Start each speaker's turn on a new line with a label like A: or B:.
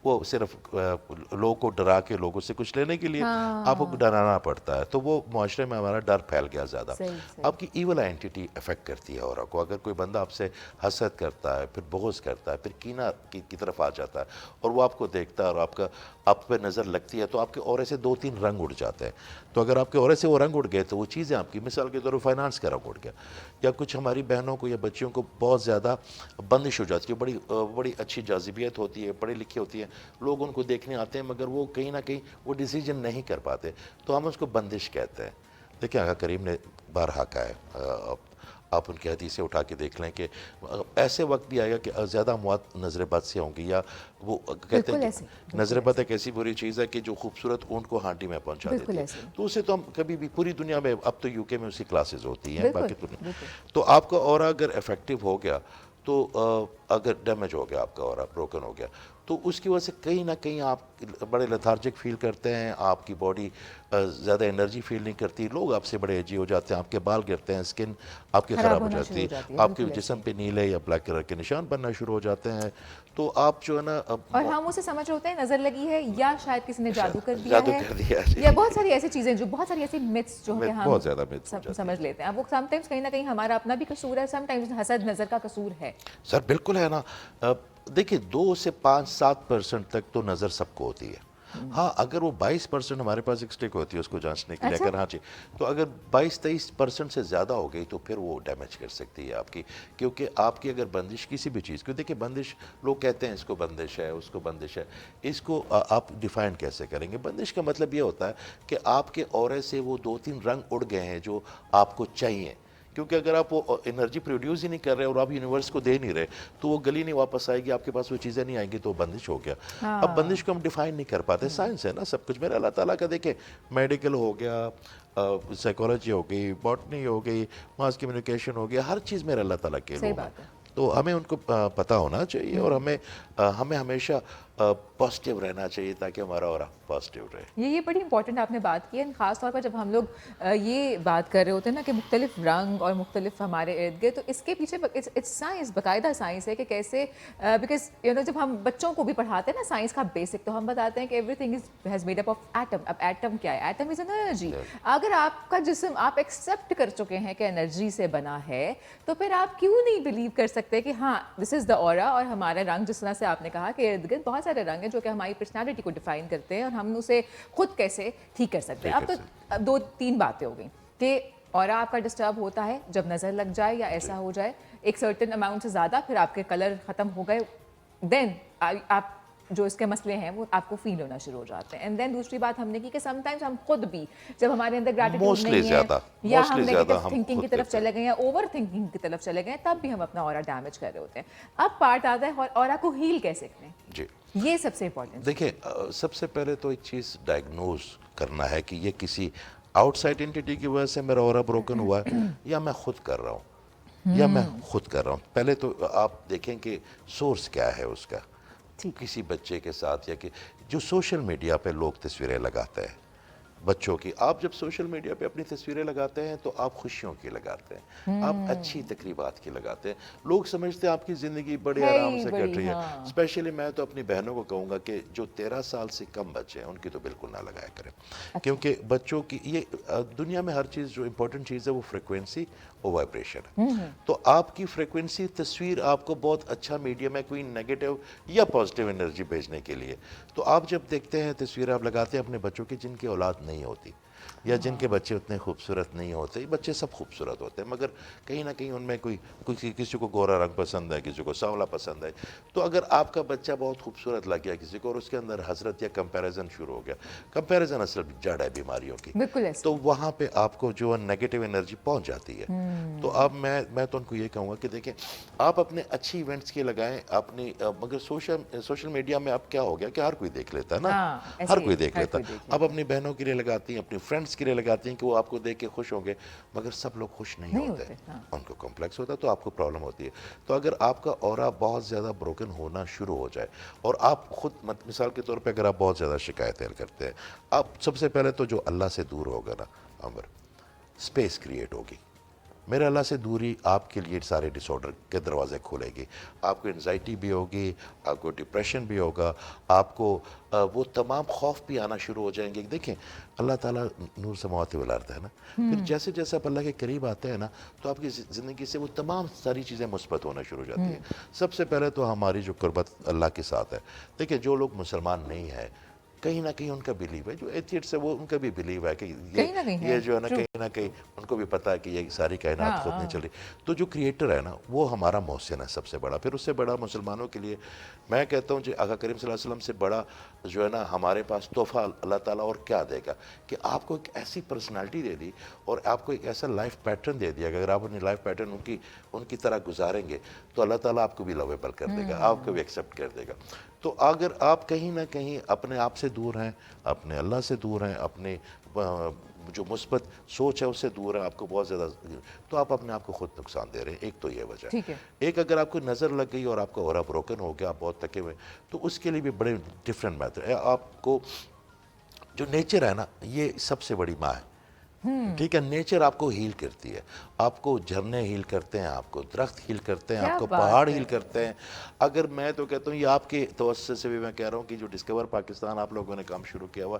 A: وہ صرف لوگوں کو ڈرا کے لوگوں سے کچھ لینے کے لیے آپ کو ڈرانا پڑتا ہے، تو وہ معاشرے میں ہمارا ڈر پھیل گیا زیادہ. آپ کی ایول آئیڈینٹی افیکٹ کرتی ہے اورا کو. اگر کوئی بندہ آپ سے حسد کرتا ہے، پھر بغض کرتا ہے، پھر کینہ کی طرف آ جاتا ہے، اور وہ آپ کو دیکھتا ہے اور آپ پہ نظر لگتی ہے، تو آپ کے اورے سے 2-3 رنگ اڑ جاتے ہیں. تو اگر آپ کے اورے سے وہ رنگ اڑ گئے تو وہ چیزیں آپ کی، مثال کے طور پر فائنانس کا رنگ اڑ گیا، یا کچھ ہماری بہنوں کو یا بچیوں کو بہت زیادہ بندش ہو جاتی ہے، بڑی اچھی جاذبیت ہوتی ہے، پڑھی لکھی ہوتی ہے، لوگ ان کو دیکھنے آتے ہیں مگر وہ کہیں نہ کہیں وہ ڈیسیجن نہیں کر پاتے، تو ہم اس کو بندش کہتے ہیں. دیکھیں آقا کریم نے بارہا کہا ہے، آپ ان کی حدیثیں اٹھا کے دیکھ لیں کہ ایسے وقت بھی آئے گا کہ زیادہ اموات نظر بد سے ہوں گی، یا وہ کہتے ہیں کہ نظر بد ایک ایسی بری چیز ہے کہ جو خوبصورت اونٹ کو ہانڈی میں پہنچا دیتی ہے. تو اسے تو ہم کبھی بھی پوری دنیا میں، اب تو یو کے میں اسی کلاسز ہوتی ہیں باقی دنیا، تو آپ کا اورا اگر افیکٹو ہو گیا تو اگر ڈیمیج ہو گیا، آپ کا اورا بروکن ہو گیا، تو اس کی وجہ سے کہیں نہ کہیں آپ بڑے لیتھارجک فیل کرتے ہیں، آپ کی باڈی زیادہ انرجی فیل نہیں کرتی، لوگ آپ سے بڑے ایجی ہو جاتے ہیں، آپ کے بال گرتے ہیں، اسکن آپ کی خراب ہو جاتی ہے، آپ کے جسم پہ نیلے یا بلیک کلر کے نشان بننا شروع ہو جاتے ہیں. تو آپ جو ہے نا،
B: اور ہم اسے سمجھ ہوتے ہیں نظر لگی ہے، یا شاید کسی نے جادو کر دیا
A: جادو
B: ہے،
A: کر دیا
B: یا بہت ساری ایسی چیزیں، جو بہت ساری ایسی متس جو کہ ہم
A: بہت زیادہ myths ہو جاتی
B: سمجھ لیتے ہیں. اب وہ سم ٹائمز کہیں نہ کہیں ہمارا اپنا بھی قصور ہے، سم ٹائمز حسد نظر کا قصور ہے.
A: سر بالکل ہے نا. دیکھیں 2 سے 5-7% تک تو نظر سب کو ہوتی ہے. ہاں اگر وہ 22% ہمارے پاس ایک سٹک ہوتی ہے اس کو جانچنے کے لیے، اگر ہاں جی، تو اگر 22-23% سے زیادہ ہو گئی تو پھر وہ ڈیمیج کر سکتی ہے آپ کی. کیونکہ آپ کی اگر بندش کسی بھی چیز کو، دیکھیں بندش لوگ کہتے ہیں اس کو بندش ہے، اس کو بندش ہے، اس کو آپ ڈیفائن کیسے کریں گے؟ بندش کا مطلب یہ ہوتا ہے کہ آپ کے اورے سے وہ 2-3 رنگ اڑ گئے ہیں جو آپ کو چاہیے. کیونکہ اگر آپ وہ انرجی پروڈیوس ہی نہیں کر رہے اور آپ یونیورس کو دے نہیں رہے تو وہ گلی نہیں واپس آئے گی، آپ کے پاس وہ چیزیں نہیں آئیں گی، تو بندش ہو گیا. اب بندش کو ہم ڈیفائن نہیں کر پاتے، سائنس ہے نا سب کچھ میرے اللہ تعالیٰ کا. دیکھیں میڈیکل ہو گیا، سائیکالوجی ہو گئی، باٹنی ہو گئی، ماس کمیونیکیشن ہو گیا، ہر چیز میرے اللہ تعالیٰ کے علوم ہے. تو ہمیں ان کو پتہ ہونا چاہیے، اور ہمیں ہمیشہ پازیٹیو رہنا چاہیے تاکہ ہمارا اورا پازیٹیو رہے.
B: یہ بڑی امپورٹنٹ آپ نے بات کی ہے، خاص طور پر جب ہم لوگ یہ بات کر رہے ہوتے ہیں نا کہ مختلف رنگ اور مختلف ہمارے ارد گرد، تو اس کے پیچھے اٹس سائنس، باقاعدہ سائنس ہے کہ کیسے، بیکاز جب ہم بچوں کو بھی پڑھاتے ہیں نا سائنس کا بیسک، تو ہم بتاتے ہیں کہ everything has made up of atom. اب ایٹم کیا ہے؟ Atom is energy. اگر آپ کا جسم آپ ایکسیپٹ کر چکے ہیں کہ انرجی سے بنا ہے، تو پھر آپ کیوں نہیں بلیو کر سکتے کہ ہاں دس از دا اورا. اور ہمارا رنگ، جس طرح سے آپ نے کہا کہ ارد گرد بہت سارے رنگ ہیں جو کہ ہماری پرسنالٹی کو ڈیفائن کرتے ہیں، اور ہم اسے خود کیسے ٹھیک کر سکتے ہیں. اب تو 2-3 باتیں ہو گئیں کہ اورا آپ کا ڈسٹرب ہوتا ہے جب نظر لگ جائے یا ایسا ہو جائے ایک سرٹن اماؤنٹ سے زیادہ، پھر آپ کے کلر ختم ہو گئے، دین آپ جو اس کے مسئلے ہیں وہ آپ کو فیل ہونا شروع ہو جاتے ہیں. اینڈ دین دوسری بات ہم نے کی کہ سم ٹائمز ہم خود بھی، جب ہمارے اندر گریٹیٹیوڈ نہیں ہے یا ہم نیگیٹو تھنکنگ کی طرف چلے گئے ہیں، اوور تھنکنگ کی طرف چلے گئے ہیں، تب بھی ہم اپنا اورا ڈیمیج کر رہے ہوتے ہیں. اب پارٹ آتا ہے اورا کو ہیل کیسے کریں.
A: جی
B: یہ سب سے امپورٹنٹ.
A: دیکھیں سب سے پہلے تو ایک چیز ڈائگنوز کرنا ہے کہ یہ کسی آؤٹ سائڈ انٹیٹی کی وجہ سے میرا اورا بروکن ہوا ہے، یا میں خود کر رہا ہوں. پہلے تو آپ دیکھیں کہ سورس کیا ہے اس کا. کسی بچے کے ساتھ، یا کہ جو سوشل میڈیا پہ لوگ تصویریں لگاتے ہیں بچوں کی، آپ جب سوشل میڈیا پہ اپنی تصویریں لگاتے ہیں تو آپ خوشیوں کی لگاتے ہیں، آپ اچھی تقریبات کی لگاتے ہیں. لوگ سمجھتے ہیں آپ کی زندگی بڑے آرام سے کٹ رہی ہے. اسپیشلی میں تو اپنی بہنوں کو کہوں گا کہ جو 13 سال سے کم بچے ہیں ان کی تو بالکل نہ لگایا کریں. کیونکہ بچوں کی یہ دنیا میں ہر چیز جو امپورٹنٹ چیز ہے وہ فریکوینسی اور وائبریشن ہے. تو آپ کی فریکوینسی تصویر آپ کو بہت اچھا میڈیم ہے کوئی نیگیٹو یا پازیٹیو انرجی بھیجنے کے لیے. تو آپ جب دیکھتے ہیں تصویریں آپ لگاتے ہیں اپنے بچوں کی جن کی اولاد نہیں ہوتی، یا جن کے بچے اتنے خوبصورت نہیں ہوتے. بچے سب خوبصورت ہوتے ہیں مگر کہیں نہ کہیں ان میں کسی کو گورا رنگ پسند ہے، کسی کو سانولا پسند ہے. تو اگر آپ کا بچہ بہت خوبصورت لگ گیا کسی کو اور اس کے اندر حسرت یا کمپیریزن شروع ہو گیا، کمپیریزن اصل جڑ ہے بیماریوں کی، تو وہاں پہ آپ کو جو نیگیٹو انرجی پہنچ جاتی ہے. تو اب میں تو ان کو یہ کہوں گا کہ دیکھیں آپ اپنے اچھی ایونٹس کے لگائیں اپنی، مگر سوشل میڈیا میں اب کیا ہو گیا کہ ہر کوئی دیکھ لیتا ہے نا، ہر کوئی دیکھ لیتا. اب اپنی بہنوں کے لیے لگاتی ہیں، اپنی فرینڈس کے لیے لگاتی ہیں کہ وہ آپ کو دیکھ کے خوش ہوں گے، مگر سب لوگ خوش نہیں ہوتے، ان کو کمپلیکس ہوتا ہے، تو آپ کو پرابلم ہوتی ہے. تو اگر آپ کا اورا بہت زیادہ بروکن ہونا شروع ہو جائے اور آپ خود مثال کے طور پہ اگر آپ بہت زیادہ شکایتیں کرتے ہیں، آپ سب سے پہلے تو جو اللہ سے دور ہوگا نا عمر، اسپیس کریٹ ہوگی. میرے اللہ سے دوری آپ کے لیے سارے ڈس آرڈر کے دروازے کھولے گی. آپ کو انزائٹی بھی ہوگی, آپ کو ڈپریشن بھی ہوگا, آپ کو وہ تمام خوف بھی آنا شروع ہو جائیں گے. دیکھیں اللہ تعالیٰ نور سماوات والارض ہے نا, پھر جیسے جیسے آپ اللہ کے قریب آتے ہیں نا تو آپ کی زندگی سے وہ تمام ساری چیزیں مثبت ہونا شروع ہو جاتی ہیں. سب سے پہلے تو ہماری جو قربت اللہ کے ساتھ ہے. دیکھیں جو لوگ مسلمان نہیں ہیں کہیں نہ کہیں ان کا بلیو ہے, جو ایتھیٹس ہے وہ ان کا بھی بلیو ہے کہ
B: کہیں نہ کہیں ہے.
A: یہ جو ہے نا
B: True.
A: کہیں نہ کہیں ان کو بھی پتا ہے کہ یہ ساری کائنات
B: ہاں،
A: خود نہیں
B: ہاں.
A: چل رہی. تو جو کریٹر ہے نا وہ ہمارا محسن ہے سب سے بڑا. پھر اس سے بڑا مسلمانوں کے لیے میں کہتا ہوں جی آقا کریم صلی اللہ علیہ وسلم سے بڑا جو ہے نا ہمارے پاس تحفہ اللہ تعالیٰ اور کیا دے گا, کہ آپ کو ایک ایسی پرسنالٹی دے دی اور آپ کو ایک ایسا لائف پیٹرن دے دیا کہ اگر آپ اپنی لائف پیٹرن ان کی طرح گزاریں گے تو اللہ تعالیٰ آپ کو بھی لویبل کر دے گا, آپ کو بھی ایکسیپٹ کر دے گا. تو اگر آپ کہیں نہ کہیں اپنے آپ سے دور ہیں, اپنے اللہ سے دور ہیں, اپنے جو مثبت سوچ ہے اس سے دور ہے, آپ کو بہت زیادہ, تو آپ اپنے آپ کو خود نقصان دے رہے ہیں. ایک تو یہ وجہ.
B: ٹھیک ہے.
A: ایک اگر آپ کو نظر لگ گئی اور آپ کا اورا بروکن ہو گیا, آپ بہت تھکے ہوئے, تو اس کے لیے بھی بڑے ڈفرینٹ میتھڈ ہے. آپ کو جو نیچر ہے نا یہ سب سے بڑی ماں ہے, ٹھیک ہے. نیچر آپ کو ہیل کرتی ہے, آپ کو جھرنے ہیل کرتے ہیں, آپ کو درخت ہیل کرتے ہیں, آپ
B: کیا
A: کو
B: بات
A: پہاڑ
B: ہے.
A: ہیل کرتے ہیں. اگر میں تو کہتا ہوں یہ آپ کے توسط سے بھی میں کہہ رہا ہوں کہ جو ڈسکور پاکستان آپ لوگوں نے کام شروع کیا ہوا